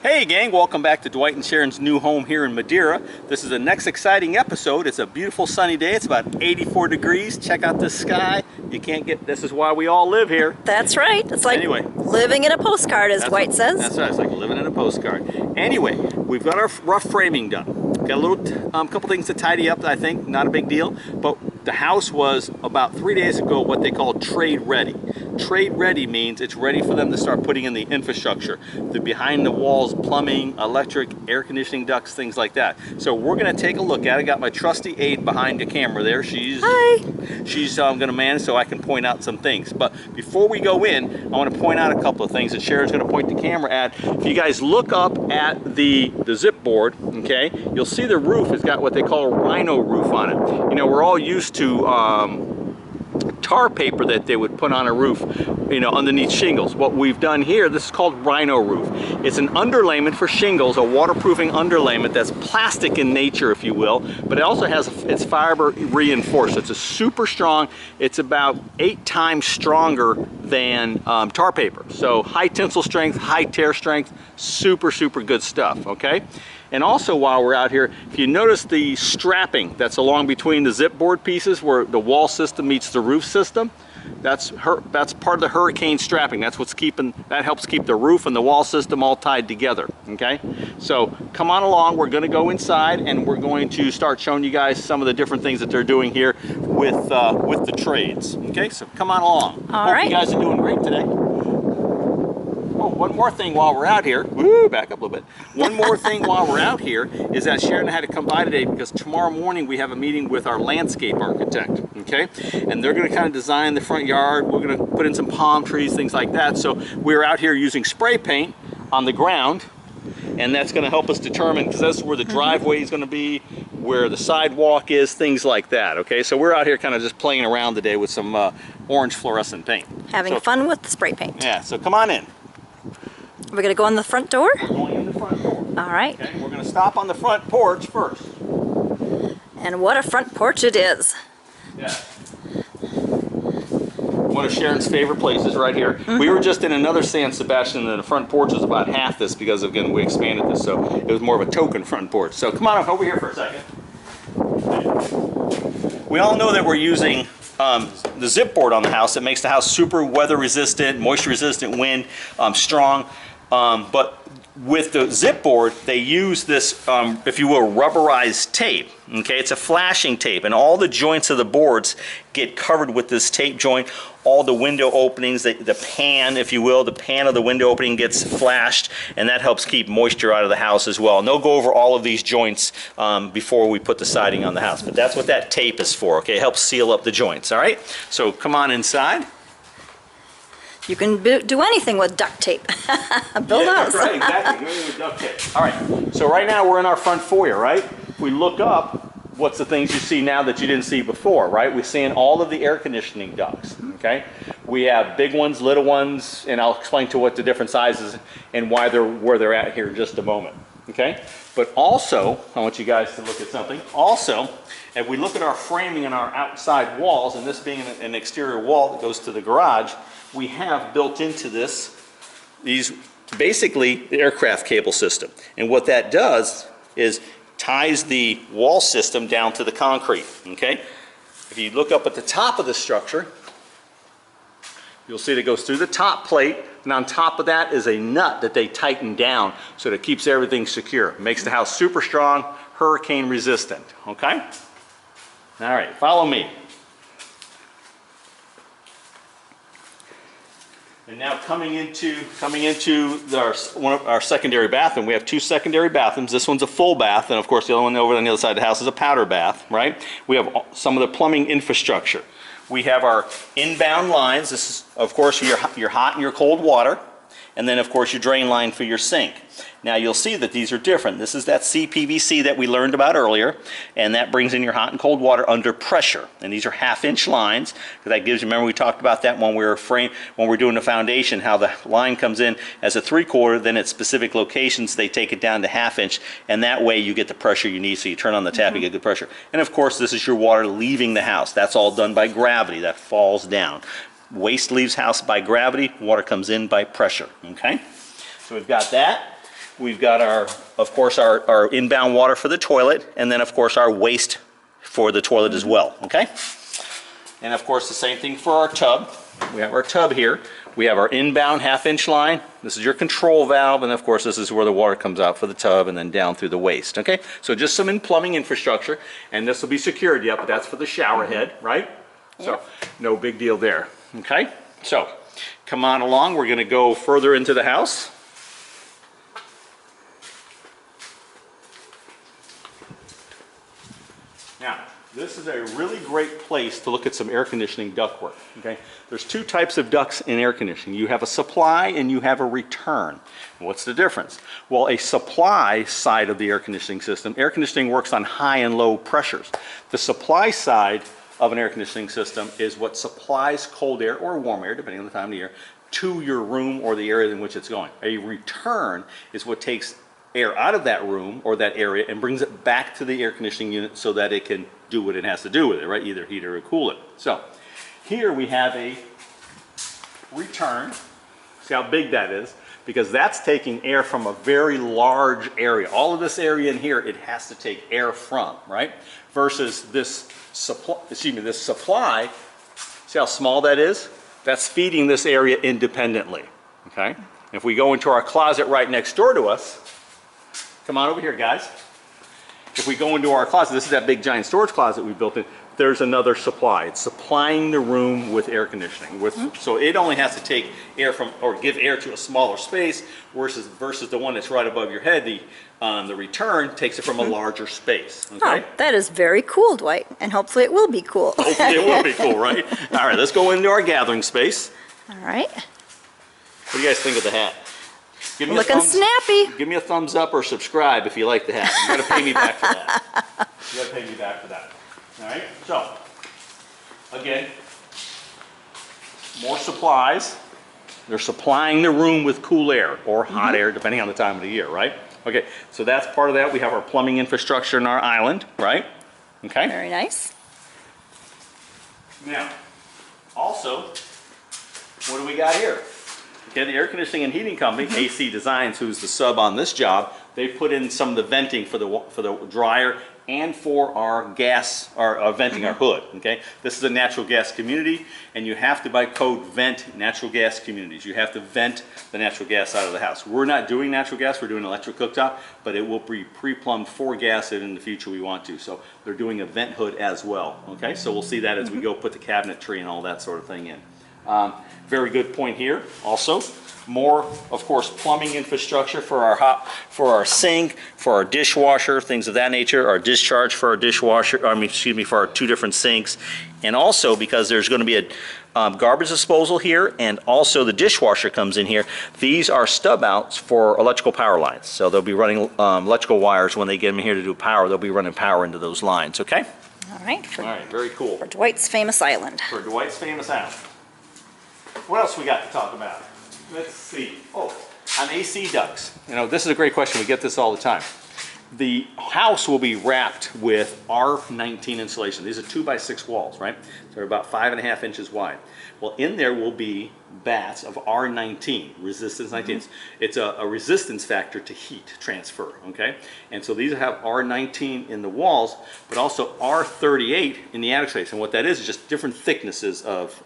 Hey gang, welcome back to Dwight and Sharon's new home here in Madeira. This is the next exciting episode. It's a beautiful sunny day. It's about 84 degrees. Check out the sky. You can't get, this is why we all live here. That's right. It's like living in a postcard, as Dwight says. That's right, it's like living in a postcard. Anyway, we've got our rough framing done. Got a little, couple things to tidy up, I think, not a big deal. But the house was about 3 days ago what they call trade ready. Trade ready means it's ready for them to start putting in the infrastructure, the behind the walls plumbing, electric, air conditioning ducts, things like that. So we're going to take a look at it. I got my trusty aide behind the camera there. She's going to manage so I can point out some things. But before we go in, I want to point out a couple of things that Sharon's going to point the camera at. If you guys look up at the zip board, okay, you'll see the roof has got what they call a rhino roof on it. You know, we're all used to tar paper that they would put on a roof, you know, underneath shingles. What we've done here, this is called rhino roof. It's an underlayment for shingles, a waterproofing underlayment that's plastic in nature, if you will, but it also has, it's fiber reinforced. It's a super strong, it's about 8 times stronger than tar paper. So high tensile strength, high tear strength, super good stuff, okay? And also while we're out here, if you notice the strapping that's along between the zip board pieces where the wall system meets the roof system, that's part of the hurricane strapping. That's what's keeping, that helps keep the roof and the wall system all tied together, okay? So come on along, we're gonna go inside and we're going to start showing you guys some of the different things that they're doing here with the trades, okay? So come on along. All right. You guys are doing great today. Oh, one more thing while we're out here, woo, back up a little bit. One more thing while we're out here is that Sharon had to come by today because tomorrow morning we have a meeting with our landscape architect, okay? And they're gonna kind of design the front yard. We're gonna put in some palm trees, things like that. So we're out here using spray paint on the ground, and that's gonna help us determine, because that's where the driveway is gonna be, where the sidewalk is, things like that, okay? So we're out here kind of just playing around today with some orange fluorescent paint. Having fun with the spray paint. Yeah, so come on in. We're going to go in the front door? We're going in the front door. All right. Okay, we're going to stop on the front porch first. And what a front porch it is. Yeah. One of Sharon's favorite places right here. We were just in another San Sebastian and the front porch was about half this because, again, we expanded this, so it was more of a token front porch. So come on over here for a second. We all know that we're using the zip board on the house that makes the house super weather resistant, moisture resistant, wind, strong. But with the zip board, they use this, if you will, rubberized tape. Okay, it's a flashing tape, and all the joints of the boards get covered with this tape joint. All the window openings, the pan, if you will, the pan of the window opening gets flashed, and that helps keep moisture out of the house as well. And they'll go over all of these joints before we put the siding on the house. But that's what that tape is for, okay? It helps seal up the joints, all right? So come on inside. You can do anything with duct tape. Build a house. That's right, exactly. Doing it with duct tape. All right, so right now we're in our front foyer, right? If we look up, what's the things you see now that you didn't see before, right? We're seeing all of the air conditioning ducts, okay? We have big ones, little ones, and I'll explain to what the different sizes and why they're where they're at here in just a moment, okay? But also, I want you guys to look at something. Also, if we look at our framing and our outside walls, and this being an exterior wall that goes to the garage, we have built into this, these basically the aircraft cable system. And what that does is ties the wall system down to the concrete, okay? If you look up at the top of the structure, you'll see that it goes through the top plate, and on top of that is a nut that they tighten down so that it keeps everything secure. Makes the house super strong, hurricane resistant, okay? All right, follow me. And now coming into our secondary bathroom, we have 2 secondary bathrooms. This one's a full bath, and of course the other one over on the other side of the house is a powder bath, right? We have some of the plumbing infrastructure. We have our inbound lines. This is, of course, your hot and your cold water. And then, of course, your drain line for your sink. Now, you'll see that these are different. This is that CPVC that we learned about earlier, and that brings in your hot and cold water under pressure. And these are 1/2-inch lines, because that gives you, remember we talked about that when we were doing the foundation, how the line comes in as a 3/4, then at specific locations, they take it down to 1/2-inch, and that way you get the pressure you need, so you turn on the tap, you get good pressure. And of course, this is your water leaving the house. That's all done by gravity. That falls down. Waste leaves house by gravity, water comes in by pressure, okay? So we've got that. we've got of course, our inbound water for the toilet, and then of course our waste for the toilet as well, okay? And of course the same thing for our tub. We have our tub here. We have our inbound half-inch line. This is your control valve, and of course this is where the water comes out for the tub and then down through the waste, okay? So just some plumbing infrastructure, and this will be secured, yep, but that's for the shower head, right? Yep. So no big deal there, okay? So come on along, we're gonna go further into the house. Now, this is a really great place to look at some air conditioning ductwork, okay? There's two types of ducts in air conditioning. You have a supply and you have a return. What's the difference? Well, a supply side of the air conditioning system, air conditioning works on high and low pressures. The supply side of an air conditioning system is what supplies cold air or warm air, depending on the time of the year, to your room or the area in which it's going. A return is what takes air out of that room or that area and brings it back to the air conditioning unit so that it can do what it has to do with it, right? Either heat or cool it. So here we have a return. See how big that is? Because that's taking air from a very large area. All of this area in here, it has to take air from, right? Versus this supply, this supply, see how small that is? That's feeding this area independently, okay? If we go into our closet right next door to us, come on over here, guys. If we go into our closet, this is that big giant storage closet we built in, there's another supply. It's supplying the room with air conditioning. So it only has to take air from, or give air to a smaller space versus the one that's right above your head. The return takes it from a larger space. Okay? Oh, that is very cool, Dwight, and hopefully it will be cool. Hopefully it will be cool, right? All right, let's go into our gathering space. All right. What do you guys think of the hat? Give me Looking snappy. Give me a thumbs up or subscribe if you like the hat. You gotta pay me back for that. You gotta pay me back for that. All right, so, again, more supplies. They're supplying the room with cool air or hot air, depending on the time of the year, right? Okay, so that's part of that. We have our plumbing infrastructure in our island, right? Okay. Very nice. Now, also, what do we got here? Okay, the air conditioning and heating company, AC Designs, who's the sub on this job, they put in some of the venting for the dryer and for our gas, our venting our hood, okay? This is a natural gas community, and you have to, by code, vent natural gas communities. You have to vent the natural gas out of the house. We're not doing natural gas, we're doing electric cooktop, but it will be pre-plumbed for gas in the future we want to. So they're doing a vent hood as well, okay? So we'll see that as we go put the cabinetry and all that sort of thing in. Very good point here also. More, of course, plumbing infrastructure for our sink, for our dishwasher, things of that nature, our discharge for our dishwasher, for our two different sinks. And also, because there's going to be a garbage disposal here, and also the dishwasher comes in here, these are stub outs for electrical power lines. So they'll be running electrical wires when they get them here to do power. They'll be running power into those lines, okay? All right. All right, very cool. For Dwight's famous island. For Dwight's famous island. What else we got to talk about? Let's see. Oh, on AC ducts. You know, this is a great question. We get this all the time. The house will be wrapped with R19 insulation. These are 2x6 walls, right? They're about 5.5 inches wide. Well, in there will be bats of R19, resistance 19. It's a resistance factor to heat transfer, okay? And so these have R19 in the walls, but also R38 in the attic space. And what that is just different thicknesses of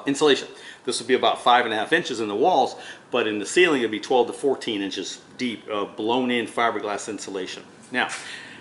insulation. This will be about 5.5 inches in the walls, but in the ceiling it'll be 12 to 14 inches deep, blown in fiberglass insulation. Now,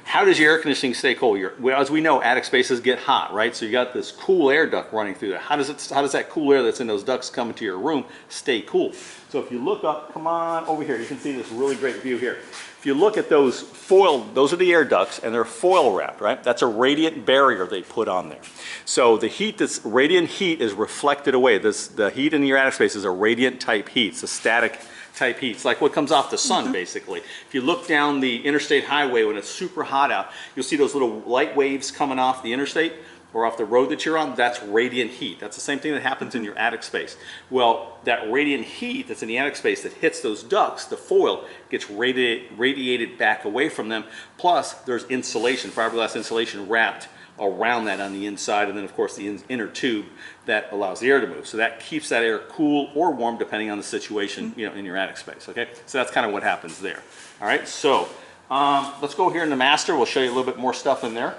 how does your air conditioning stay cool? Well, as we know, attic spaces get hot, right? So you got this cool air duct running through there. How does that cool air that's in those ducts come into your room stay cool? So if you look up, come on over here, you can see this really great view here. If you look at those foil, those are the air ducts, and they're foil wrapped, right? That's a radiant barrier they put on there. So the heat, radiant heat is reflected away. The heat in your attic space is a radiant type heat. It's a static type heat. It's like what comes off the sun, basically. If you look down the interstate highway when it's super hot out, you'll see those little light waves coming off the interstate or off the road that you're on. That's radiant heat. That's the same thing that happens in your attic space. Well, that radiant heat that's in the attic space that hits those ducts, the foil, gets radiated back away from them. Plus, there's insulation, fiberglass insulation wrapped around that on the inside, and then of course the inner tube that allows the air to move. So that keeps that air cool or warm depending on the situation, you know, in your attic space. Okay, so that's kind of what happens there. All right, so let's go here in the master. We'll show you a little bit more stuff in there.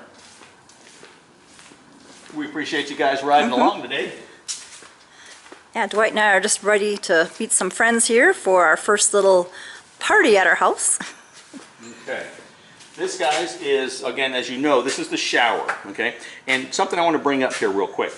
We appreciate you guys riding along today. Yeah, Dwight and I are just ready to meet some friends here for our first little party at our house. Okay. This, guys, is, again, as you know, this is the shower, okay? And something I want to bring up here real quick.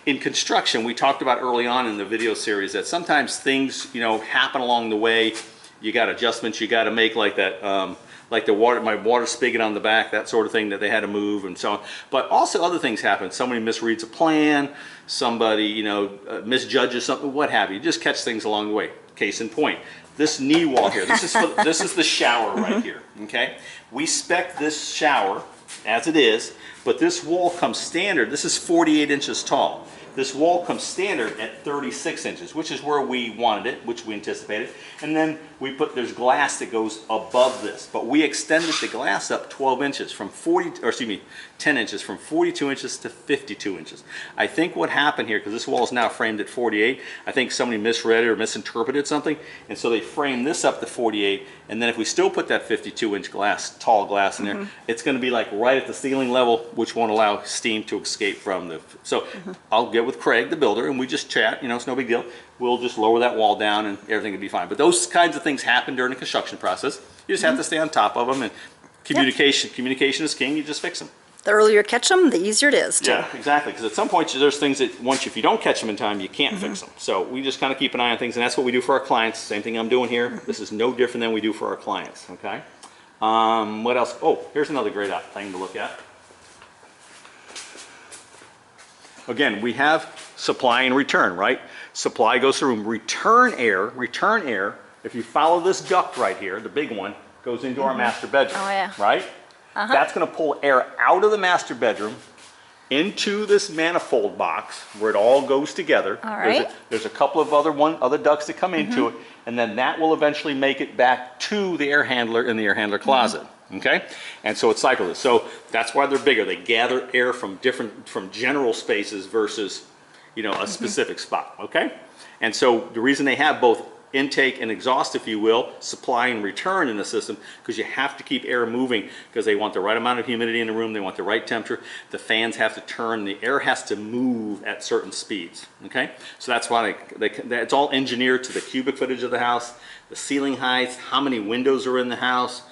In construction, we talked about early on in the video series that sometimes things, you know, happen along the way. You got adjustments you got to make, like that, like the water, my water spigot on the back, that sort of thing that they had to move and so on. But also other things happen. Somebody misreads a plan, somebody, you know, misjudges something, what have you. Just catch things along the way. Case in point, this knee wall here, this is the shower right here, okay? We spec this shower as it is, but this wall comes standard. This is 48 inches tall. This wall comes standard at 36 inches, which is where we wanted it, which we anticipated. And then we put, there's glass that goes above this, but we extended the glass up 12 inches from 10 inches from 42 inches to 52 inches. I think what happened here, because this wall is now framed at 48, I think somebody misread it or misinterpreted something, and so they framed this up to 48, and then if we still put that 52-inch glass, tall glass in there, it's going to be like right at the ceiling level, which won't allow steam to escape from the, so I'll get with Craig, the builder, and we just chat, you know, it's no big deal. We'll just lower that wall down and everything will be fine. But those kinds of things happen during the construction process. You just have to stay on top of them, and communication is king. You just fix them. The earlier you catch them, the easier it is, too. Yeah, exactly. Because at some point, there's things that once, if you don't catch them in time, you can't fix them. So we just kind of keep an eye on things, and that's what we do for our clients. Same thing I'm doing here. This is no different than we do for our clients, okay? What else? Oh, here's another great thing to look at. Again, we have supply and return, right? Supply goes through return air, if you follow this duct right here, the big one, goes into our master bedroom, right? That's going to pull air out of the master bedroom into this manifold box where it all goes together. All right. There's a couple of other ducts that come into it, and then that will eventually make it back to the air handler in the air handler closet. Okay, and so it cycles. So that's why they're bigger. They gather air from general spaces versus, you know, a specific spot. Okay, and so the reason they have both intake and exhaust, if you will, supply and return in the system, because you have to keep air moving, because they want the right amount of humidity in the room, they want the right temperature, the fans have to turn, the air has to move at certain speeds. Okay, so that's why it's all engineered to the cubic footage of the house, the ceiling heights, how many windows are in the house.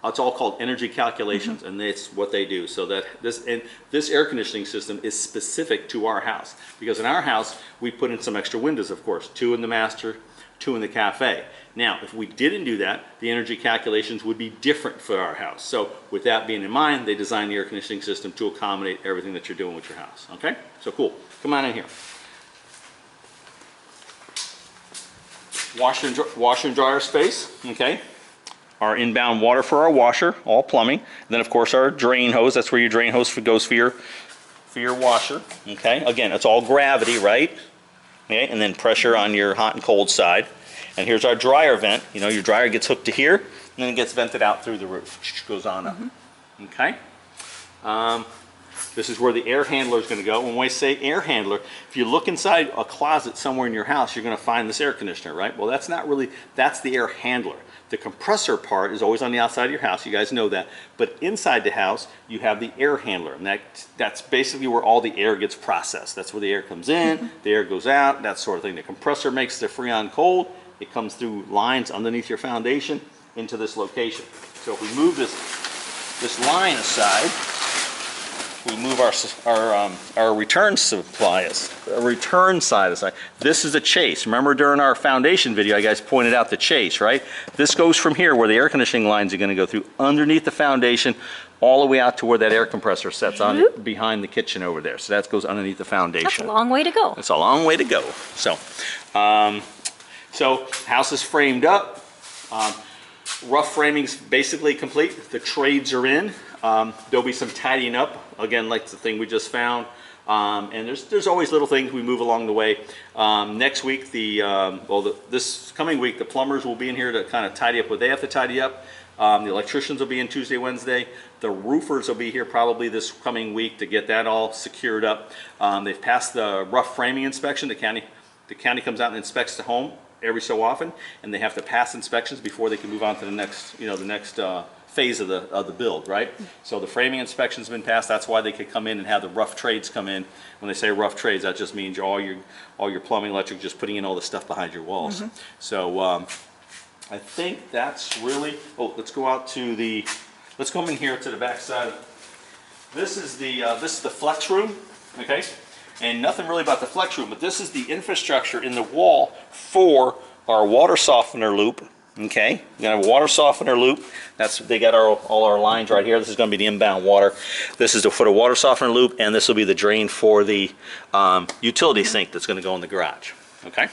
It's all called energy calculations, and that's what they do. So that this air conditioning system is specific to our house, because in our house we put in some extra windows, of course, 2 in the master, 2 in the cafe. Now, if we didn't do that, the energy calculations would be different for our house. So with that being in mind, they designed the air conditioning system to accommodate everything that you're doing with your house. Okay, so cool. Come on in here. Washer and dryer space. Okay. Our inbound water for our washer, all plumbing. And then of course our drain hose, that's where your drain hose goes for your washer. Okay, again, it's all gravity, right? Okay, and then pressure on your hot and cold side. And here's our dryer vent. You know, your dryer gets hooked to here, and then it gets vented out through the roof. Goes on up. Okay. This is where the air handler is going to go. When we say air handler, if you look inside a closet somewhere in your house, you're going to find this air conditioner, right? Well, that's not really, that's the air handler. The compressor part is always on the outside of your house. You guys know that. But inside the house, you have the air handler. And that's basically where all the air gets processed. That's where the air comes in, the air goes out, that sort of thing. The compressor makes the Freon cold. It comes through lines underneath your foundation into this location. So if we move this line aside, we move our return supplies, return side aside. This is a chase. Remember during our foundation video, I guys pointed out the chase, right? This goes from here where the air conditioning lines are going to go through underneath the foundation all the way out to where that air compressor sets on it behind the kitchen over there. So that goes underneath the foundation. That's a long way to go. It's a long way to go. So, house is framed up. Rough framing's basically complete. The trades are in. There'll be some tidying up, again, like the thing we just found. And there's always little things we move along the way. Next week, this coming week, the plumbers will be in here to kind of tidy up what they have to tidy up. The electricians will be in Tuesday, Wednesday. The roofers will be here probably this coming week to get that all secured up. They've passed the rough framing inspection. The county comes out and inspects the home every so often, and they have to pass inspections before they can move on to the next, the next phase of the build, right? So the framing inspection's been passed. That's why they could come in and have the rough trades come in. When they say rough trades, that just means all your plumbing, electric, just putting in all the stuff behind your walls. So I think that's really. Oh, let's go out to the. Let's come in here to the back side. This is the flex room, okay? And nothing really about the flex room, but this is the infrastructure in the wall for our water softener loop. Okay, we're gonna have a water softener loop. They got all our lines right here. This is gonna be the inbound water. This is for the water softener loop, and this will be the drain for the utility sink that's gonna go in the garage. Okay.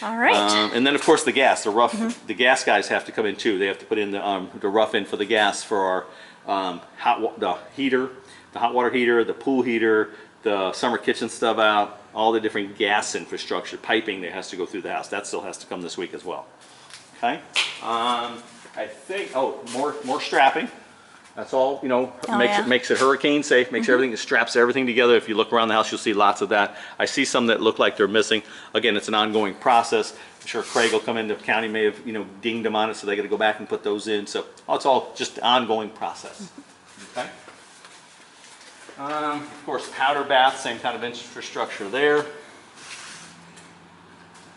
All right. And then of course the gas, the gas guys have to come in too. They have to put in the rough in for the gas for our the heater, the hot water heater, the pool heater, the summer kitchen stub out, all the different gas infrastructure, piping that has to go through the house. That still has to come this week as well. Okay. I think, more strapping. That's all, makes it hurricane safe, makes everything, it straps everything together. If you look around the house, you'll see lots of that. I see some that look like they're missing. Again, it's an ongoing process. I'm sure Craig will come in, the county may have, dinged them on it, so they got to go back and put those in. So it's all just an ongoing process. Okay. Of course, powder bath, same kind of infrastructure there.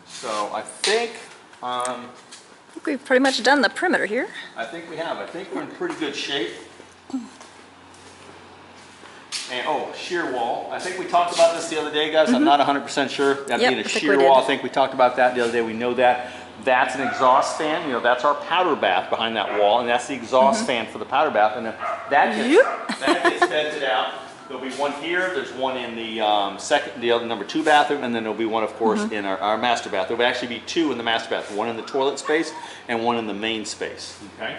So I think we've pretty much done the perimeter here. I think we have. I think we're in pretty good shape. And shear wall. I think we talked about this the other day, guys. I'm not 100% sure. That being a shear wall, I think we talked about that the other day. We know that. That's an exhaust fan. That's our powder bath behind that wall, and that's the exhaust fan for the powder bath. And then that gets vented out. There'll be one here. There's one in the other number 2 bathroom, and then there'll be one, of course, in our master bath. There'll actually be 2 in the master bath. One in the toilet space and one in the main space. Okay.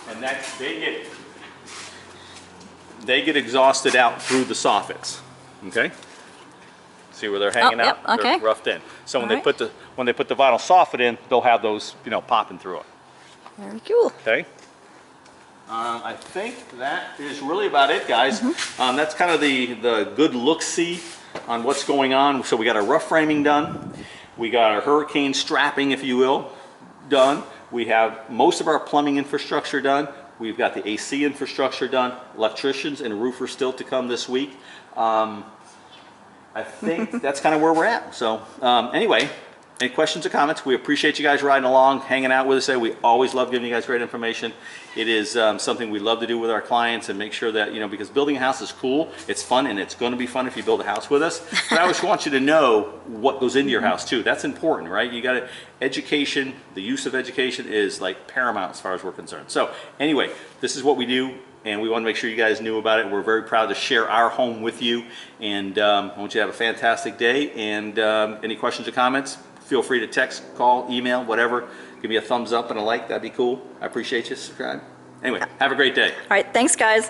And they get exhausted out through the soffits. Okay. See where they're hanging out? Yep, okay. They're roughed in. So when they put the vinyl soffit in, they'll have those popping through it. Very cool. Okay. I think that is really about it, guys. That's kind of the good look-see on what's going on. So we got our rough framing done. We got our hurricane strapping, if you will, done. We have most of our plumbing infrastructure done. We've got the AC infrastructure done. Electricians and roofers still to come this week. I think that's kind of where we're at. So anyway, any questions or comments? We appreciate you guys riding along, hanging out with us. We always love giving you guys great information. It is something we love to do with our clients and make sure that, because building a house is cool, it's fun, and it's going to be fun if you build a house with us. But I always want you to know what goes into your house too. That's important, right? You got education, the use of education is like paramount as far as we're concerned. So anyway, this is what we do, and we want to make sure you guys knew about it. We're very proud to share our home with you, and I want you to have a fantastic day. And any questions or comments, feel free to text, call, email, whatever. Give me a thumbs up and a like. That'd be cool. I appreciate you. Subscribe. Anyway, have a great day. All right. Thanks, guys.